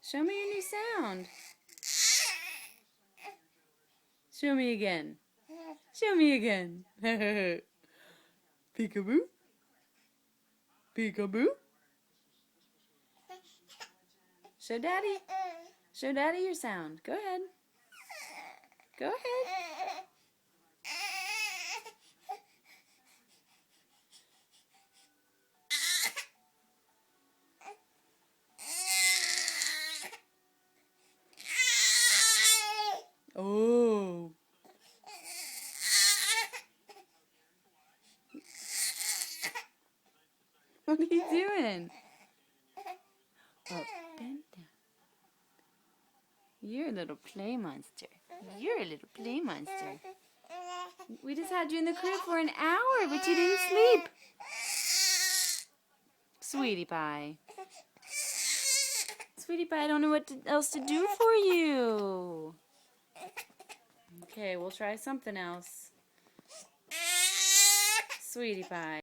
Show me your new sound. Show me again. Show me again. Peekaboo. Peekaboo. Show Daddy. Show Daddy your sound. Go ahead. Go ahead. Oh. What are you doing? Up and down. You're a little play monster. You're a little play monster. We just had you in the crib for an hour, but you didn't sleep. Sweetie pie. Sweetie pie, I don't know what else to do for you. Okay, we'll try something else. Sweetie pie.